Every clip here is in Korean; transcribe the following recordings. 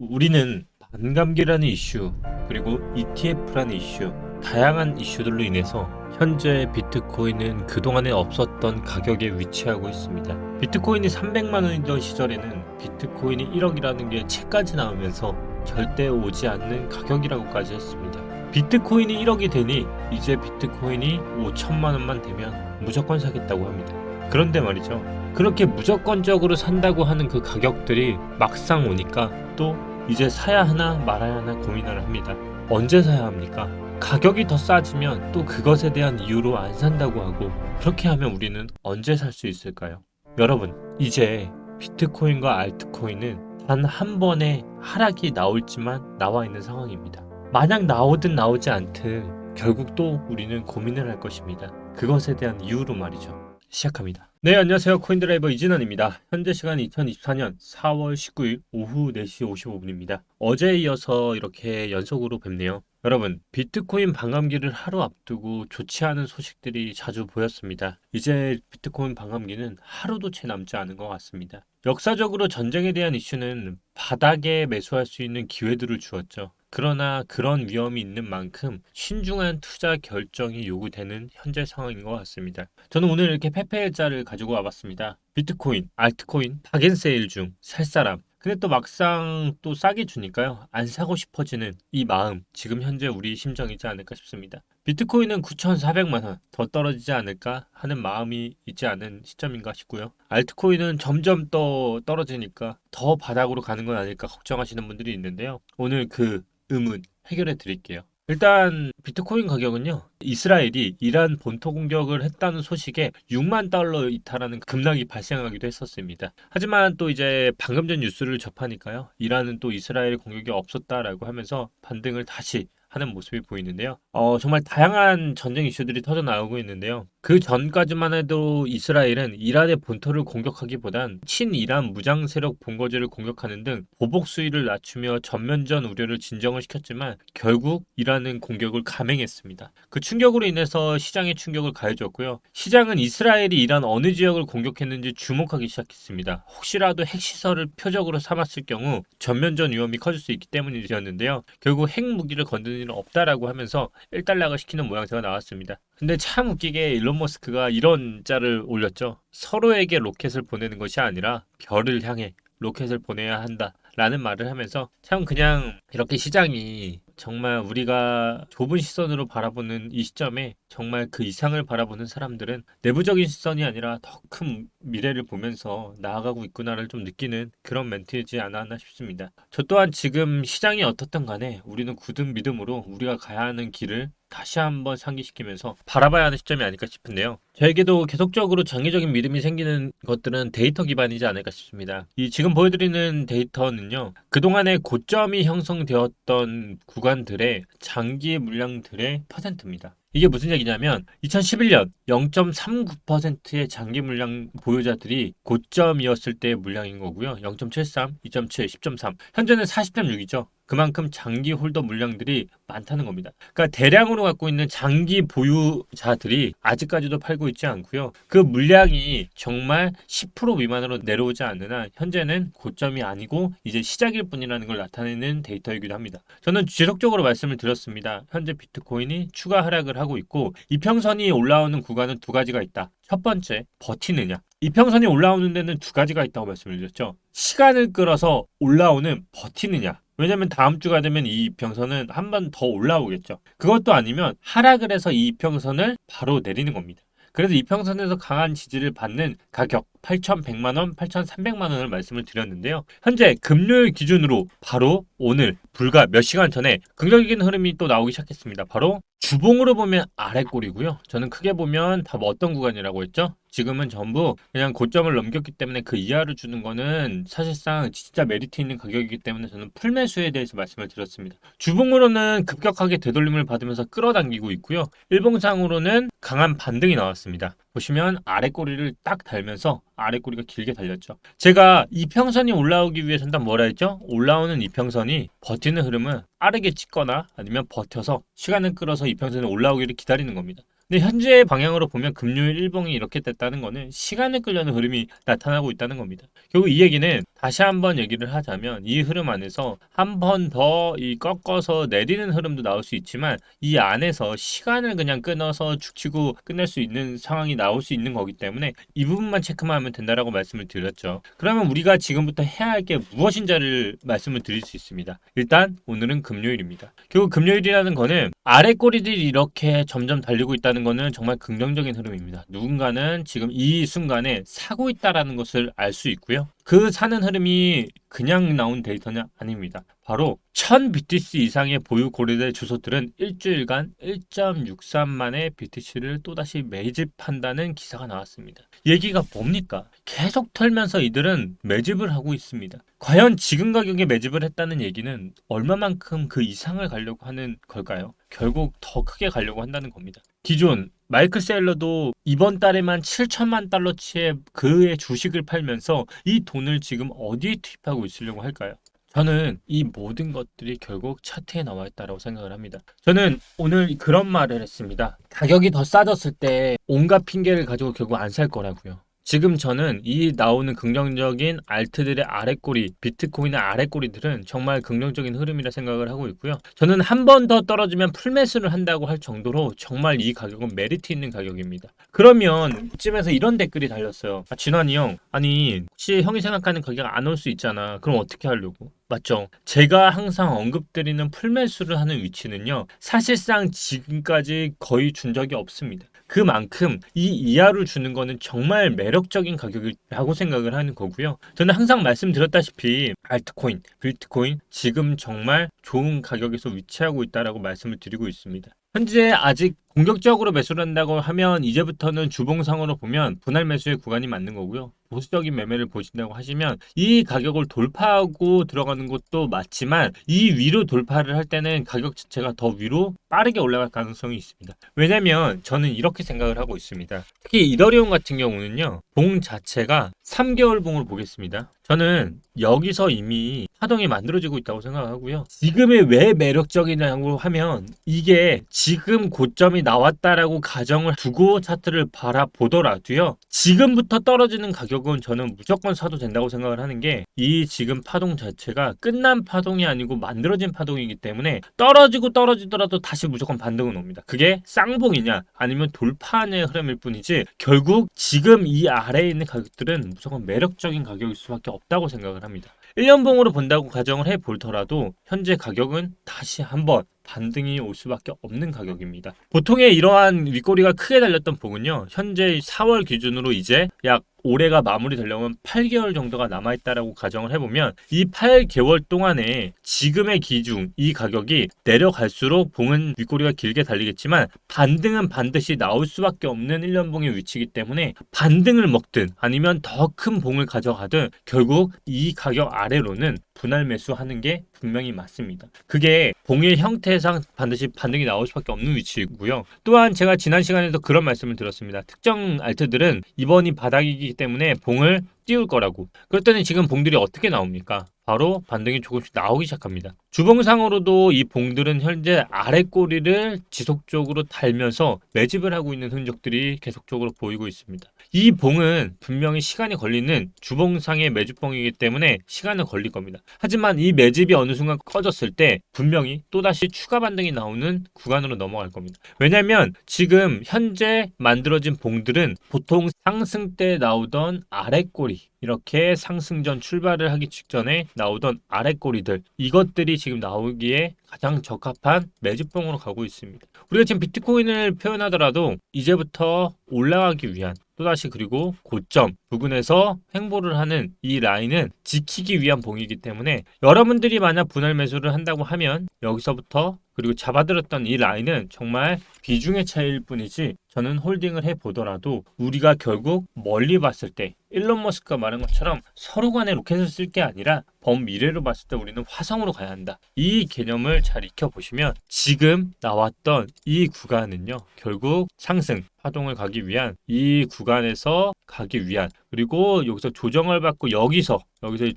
우리는 반감기라는 이슈, 그리고 ETF라는 이슈, 다양한 이슈들로 인해서 현재 비트코인은 그동안에 없었던 가격에 위치하고 있습니다. 비트코인이 300만 원이던 시절에는 비트코인이 1억이라는 게 책까지 나오면서 절대 오지 않는 가격이라고까지 했습니다. 비트코인이 1억이 되니 이제 비트코인이 5천만 원만 되면 무조건 사겠다고 합니다. 그런데 말이죠. 그렇게 무조건적으로 산다고 하는 그 가격들이 막상 오니까 또 이제 사야 하나 말아야 하나 고민을 합니다. 언제 사야 합니까? 가격이 더 싸지면 또 그것에 대한 이유로 안 산다고 하고, 그렇게 하면 우리는 언제 살 수 있을까요? 여러분, 이제 비트코인과 알트코인은 단 한 번의 하락이 나올지만 나와 있는 상황입니다. 만약 나오든 나오지 않든 결국 또 우리는 고민을 할 것입니다. 그것에 대한 이유로 말이죠. 시작합니다. 네, 안녕하세요. 코인드라이버 이진원입니다. 현재 시간 2024년 4월 19일 오후 4시 55분입니다. 어제에 이어서 이렇게 연속으로 뵙네요. 여러분, 비트코인 반감기를 하루 앞두고 좋지 않은 소식들이 자주 보였습니다. 이제 비트코인 반감기는 하루도 채 남지 않은 것 같습니다. 역사적으로 전쟁에 대한 이슈는 바닥에 매수할 수 있는 기회들을 주었죠. 그러나 그런 위험이 있는 만큼 신중한 투자 결정이 요구되는 현재 상황인 것 같습니다. 저는 오늘 이렇게 페페자를 가지고 와봤습니다. 비트코인, 알트코인, 박앤세일 중 살 사람. 근데 또 막상 또 싸게 주니까요. 안 사고 싶어지는 이 마음, 지금 현재 우리 심정이지 않을까 싶습니다. 비트코인은 9,400만 원 더 떨어지지 않을까 하는 마음이 있지 않은 시점인가 싶고요. 알트코인은 점점 더 떨어지니까 더 바닥으로 가는 건 아닐까 걱정하시는 분들이 있는데요. 오늘 그 의문 해결해 드릴게요. 일단 비트코인 가격은요. 이스라엘이 이란 본토 공격을 했다는 소식에 6만 달러 이탈하는 급락이 발생하기도 했었습니다. 하지만 또 이제 방금 전 뉴스를 접하니까요. 이란은 또 이스라엘 공격이 없었다라고 하면서 반등을 다시 하는 모습이 보이는데요. 정말 다양한 전쟁 이슈들이 터져 나오고 있는데요. 그 전까지만 해도 이스라엘은 이란의 본토를 공격하기보단 친이란 무장 세력 본거지를 공격하는 등 보복 수위를 낮추며 전면전 우려를 진정을 시켰지만 결국 이란은 공격을 감행했습니다. 그 충격으로 인해서 시장에 충격을 가해줬고요. 시장은 이스라엘이 이란 어느 지역을 공격했는지 주목하기 시작했습니다. 혹시라도 핵시설을 표적으로 삼았을 경우 전면전 위험이 커질 수 있기 때문이었는데요. 결국 핵무기를 건드는 일은 없다라고 하면서 일단락을 시키는 모양새가 나왔습니다. 근데 참 웃기게 일론 머스크가 이런 짤을 올렸죠. 서로에게 로켓을 보내는 것이 아니라 별을 향해 로켓을 보내야 한다 라는 말을 하면서 참 그냥 이렇게 시장이 정말 우리가 좁은 시선으로 바라보는 이 시점에 정말 그 이상을 바라보는 사람들은 내부적인 시선이 아니라 더 큰 미래를 보면서 나아가고 있구나를 좀 느끼는 그런 멘트이지 않았나 싶습니다. 저 또한 지금 시장이 어떻든 간에 우리는 굳은 믿음으로 우리가 가야 하는 길을 다시 한번 상기시키면서 바라봐야 하는 시점이 아닐까 싶은데요. 저에게도 계속적으로 장기적인 믿음이 생기는 것들은 데이터 기반이지 않을까 싶습니다. 이 지금 보여드리는 데이터는요. 그동안에 고점이 형성되었던 구간들의 장기 물량들의 퍼센트입니다. 이게 무슨 얘기냐면 2011년 0.39%의 장기 물량 보유자들이 고점이었을 때의 물량인 거고요. 0.73, 2.7, 10.3. 현재는 40.6이죠. 그만큼 장기 홀더 물량들이 많다는 겁니다. 그러니까 대량으로 갖고 있는 장기 보유자들이 아직까지도 팔고 있지 않고요. 그 물량이 정말 10% 미만으로 내려오지 않는 한 현재는 고점이 아니고 이제 시작일 뿐이라는 걸 나타내는 데이터이기도 합니다. 저는 지속적으로 말씀을 드렸습니다. 현재 비트코인이 추가 하락을 하고 있고 이평선이 올라오는 구간은 두 가지가 있다. 첫 번째, 버티느냐. 이평선이 올라오는 데는 두 가지가 있다고 말씀을 드렸죠. 시간을 끌어서 올라오는 버티느냐. 왜냐면 다음 주가 되면 이 이평선은 한 번 더 올라오겠죠. 그것도 아니면 하락을 해서 이 이평선을 바로 내리는 겁니다. 그래서 이평선에서 강한 지지를 받는 가격 8,100만 원, 8,300만 원을 말씀을 드렸는데요. 현재 금요일 기준으로 바로 오늘 불과 몇 시간 전에 긍정적인 흐름이 또 나오기 시작했습니다. 바로 주봉으로 보면 아래 꼴이고요. 저는 크게 보면 다 어떤 구간이라고 했죠? 지금은 전부 그냥 고점을 넘겼기 때문에 그 이하를 주는 거는 사실상 진짜 메리트 있는 가격이기 때문에 저는 풀매수에 대해서 말씀을 드렸습니다. 주봉으로는 급격하게 되돌림을 받으면서 끌어당기고 있고요. 일봉상으로는 강한 반등이 나왔습니다. 보시면 아래 꼬리를 딱 달면서 아래 꼬리가 길게 달렸죠. 제가 이평선이 올라오기 위해서는 뭐라 했죠? 올라오는 이평선이 버티는 흐름은 빠르게 찍거나 아니면 버텨서 시간을 끌어서 이평선이 올라오기를 기다리는 겁니다. 근데 현재의 방향으로 보면 금요일 일봉이 이렇게 됐다는 거는 시간을 끌려는 흐름이 나타나고 있다는 겁니다. 결국 이 얘기는 다시 한번 얘기를 하자면 이 흐름 안에서 한 번 더 이 꺾어서 내리는 흐름도 나올 수 있지만 이 안에서 시간을 그냥 끊어서 죽치고 끝낼 수 있는 상황이 나올 수 있는 거기 때문에 이 부분만 체크만 하면 된다라고 말씀을 드렸죠. 그러면 우리가 지금부터 해야 할 게 무엇인지를 말씀을 드릴 수 있습니다. 일단 오늘은 금요일입니다. 결국 금요일이라는 거는 아래 꼬리들이 이렇게 점점 달리고 있다는 거는 정말 긍정적인 흐름입니다. 누군가는 지금 이 순간에 사고 있다라는 것을 알 수 있고요. 그 사는 흐름이 그냥 나온 데이터는 아닙니다. 바로 1000BTC 이상의 보유 고래대 주소들은 일주일간 1.63만의 BTC를 또다시 매집한다는 기사가 나왔습니다. 얘기가 뭡니까? 계속 털면서 이들은 매집을 하고 있습니다. 과연 지금 가격에 매집을 했다는 얘기는 얼마만큼 그 이상을 가려고 하는 걸까요? 결국 더 크게 가려고 한다는 겁니다. 기존 마이클 셀러도 이번 달에만 7천만 달러치의 그의 주식을 팔면서 이 돈을 지금 어디에 투입하고 있으려고 할까요? 저는 이 모든 것들이 결국 차트에 나와 있다고 생각을 합니다. 저는 오늘 그런 말을 했습니다. 가격이 더 싸졌을 때 온갖 핑계를 가지고 결국 안 살 거라고요. 지금 저는 이 나오는 긍정적인 알트들의 아랫꼬리, 비트코인의 아랫꼬리들은 정말 긍정적인 흐름이라 생각을 하고 있고요. 저는 한 번 더 떨어지면 풀매수를 한다고 할 정도로 정말 이 가격은 메리트 있는 가격입니다. 그러면 이쯤에서 이런 댓글이 달렸어요. 진환이 형, 아니 혹시 형이 생각하는 가격 안 올 수 있잖아. 그럼 어떻게 하려고? 맞죠? 제가 항상 언급드리는 풀매수를 하는 위치는요. 사실상 지금까지 거의 준 적이 없습니다. 그만큼 이 이하를 주는 거는 정말 매력적인 가격이라고 생각을 하는 거고요. 저는 항상 말씀드렸다시피 알트코인, 비트코인 지금 정말 좋은 가격에서 위치하고 있다라고 말씀을 드리고 있습니다. 현재 아직 공격적으로 매수를 한다고 하면 이제부터는 주봉상으로 보면 분할 매수의 구간이 맞는 거고요. 보수적인 매매를 보신다고 하시면 이 가격을 돌파하고 들어가는 것도 맞지만 이 위로 돌파를 할 때는 가격 자체가 더 위로 빠르게 올라갈 가능성이 있습니다. 왜냐면 저는 이렇게 생각을 하고 있습니다. 특히 이더리움 같은 경우는요. 봉 자체가 3개월 봉을 보겠습니다. 저는 여기서 이미 파동이 만들어지고 있다고 생각하고요. 지금의 왜 매력적이냐고 하면 이게 지금 고점이 나왔다라고 가정을 두고 차트를 바라보더라도요. 지금부터 떨어지는 가격은 저는 무조건 사도 된다고 생각을 하는 게 이 지금 파동 자체가 끝난 파동이 아니고 만들어진 파동이기 때문에 떨어지더라도 다시 무조건 반등은 옵니다. 그게 쌍봉이냐 아니면 돌파의 흐름일 뿐이지 결국 지금 이 아래에 있는 가격들은 무조건 매력적인 가격일 수밖에 없다고 생각을 합니다. 1년봉으로 본다고 가정을 해보더라도 현재 가격은 다시 한번 반등이 올 수밖에 없는 가격입니다. 보통의 이러한 윗꼬리가 크게 달렸던 봉은요. 현재 4월 기준으로 이제 약 올해가 마무리되려면 8개월 정도가 남아있다라고 가정을 해보면 이 8개월 동안에 지금의 기준 이 가격이 내려갈수록 봉은 윗꼬리가 길게 달리겠지만 반등은 반드시 나올 수밖에 없는 1년봉의 위치이기 때문에 반등을 먹든 아니면 더 큰 봉을 가져가든 결국 이 가격 아래로는 분할 매수하는 게 분명히 맞습니다. 그게 봉의 형태상 반드시 반등이 나올 수밖에 없는 위치이고요. 또한 제가 지난 시간에도 그런 말씀을 드렸습니다. 특정 알트들은 이번이 바닥이기 때문에 봉을 띄울 거라고. 그랬더니 지금 봉들이 어떻게 나옵니까? 바로 반등이 조금씩 나오기 시작합니다. 주봉상으로도 이 봉들은 현재 아랫꼬리를 지속적으로 달면서 매집을 하고 있는 흔적들이 계속적으로 보이고 있습니다. 이 봉은 분명히 시간이 걸리는 주봉상의 매집봉이기 때문에 시간은 걸릴 겁니다. 하지만 이 매집이 어느 순간 꺼졌을 때 분명히 또다시 추가 반등이 나오는 구간으로 넘어갈 겁니다. 왜냐하면 지금 현재 만들어진 봉들은 보통 상승 때 나오던 아랫꼬리 이렇게 상승전 출발을 하기 직전에 나오던 아랫꼬리들 이것들이 지금 나오기에 가장 적합한 매집봉으로 가고 있습니다. 우리가 지금 비트코인을 표현하더라도 이제부터 올라가기 위한 또다시 그리고 고점 부근에서 횡보를 하는 이 라인은 지키기 위한 봉이기 때문에 여러분들이 만약 분할 매수를 한다고 하면 여기서부터 그리고 잡아들었던 이 라인은 정말 비중의 차이일 뿐이지 저는 홀딩을 해보더라도 우리가 결국 멀리 봤을 때 일론 머스크가 말한 것처럼 서로 간에 로켓을 쓸 게 아니라 먼 미래로 봤을 때 우리는 화성으로 가야 한다. 이 개념을 잘 익혀보시면 지금 나왔던 이 구간은요, 결국 상승, 파동을 가기 위한 이 구간에서 가기 위한, 그리고 여기서 조정을 받고 여기서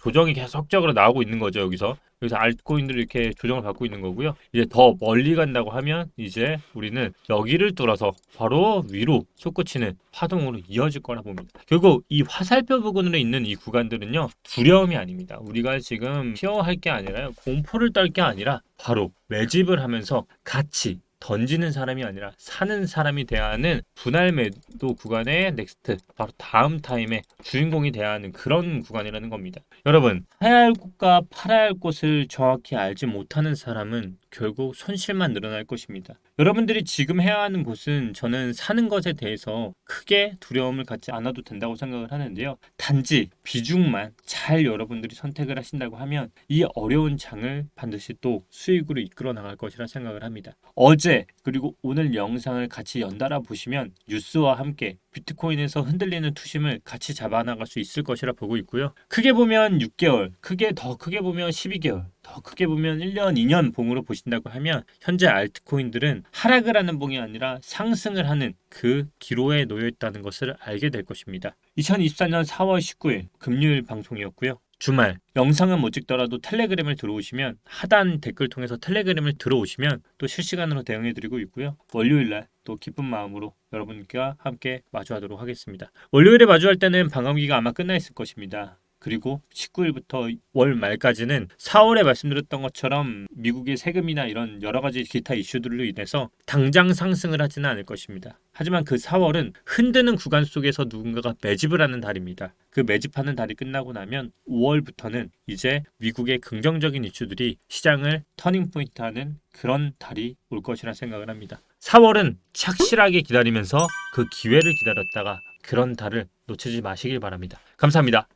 조정이 계속적으로 나오고 있는 거죠. 여기서 알트코인들이 이렇게 조정을 받고 있는 거고요. 이제 더 멀리 간다고 하면 이제 우리는 여기를 뚫어서 바로 위로 솟구치는 파동으로 이어질 거라 봅니다. 결국 이 화살표 부근으로 있는 이 구간들은요, 두려움이 아닙니다. 우리가 지금 피어할 게 아니라요, 공포를 떨 게 아니라 바로 매집을 하면서 같이 던지는 사람이 아니라 사는 사람이 돼야 하는 분할 매도 구간의 넥스트, 바로 다음 타임의 주인공이 돼야 하는 그런 구간이라는 겁니다. 여러분, 사야 할 곳과 팔아야 할 곳을 정확히 알지 못하는 사람은 결국 손실만 늘어날 것입니다. 여러분들이 지금 해야 하는 곳은, 저는 사는 것에 대해서 크게 두려움을 갖지 않아도 된다고 생각을 하는데요. 단지 비중만 잘 여러분들이 선택을 하신다고 하면 이 어려운 장을 반드시 또 수익으로 이끌어 나갈 것이라 생각을 합니다. 어제 그리고 오늘 영상을 같이 연달아 보시면 뉴스와 함께 비트코인에서 흔들리는 투심을 같이 잡아나갈 수 있을 것이라 보고 있고요. 크게 보면 6개월, 더 크게 보면 12개월, 더 크게 보면 1년, 2년 봉으로 보신다고 하면 현재 알트코인들은 하락을 하는 봉이 아니라 상승을 하는 그 기로에 놓여 있다는 것을 알게 될 것입니다. 2024년 4월 19일 금요일 방송이었고요. 주말 영상은 못 찍더라도 텔레그램을 들어오시면, 하단 댓글 통해서 텔레그램을 들어오시면 또 실시간으로 대응해드리고 있고요. 월요일날 또 기쁜 마음으로 여러분과 함께 마주하도록 하겠습니다. 월요일에 마주할 때는 방감기가 아마 끝나 있을 것입니다. 그리고 19일부터 월 말까지는 4월에 말씀드렸던 것처럼 미국의 세금이나 이런 여러 가지 기타 이슈들로 인해서 당장 상승을 하지는 않을 것입니다. 하지만 그 4월은 흔드는 구간 속에서 누군가가 매집을 하는 달입니다. 그 매집하는 달이 끝나고 나면 5월부터는 이제 미국의 긍정적인 이슈들이 시장을 터닝포인트하는 그런 달이 올 것이라 생각을 합니다. 4월은 착실하게 기다리면서 그 기회를 기다렸다가 그런 달을 놓치지 마시길 바랍니다. 감사합니다.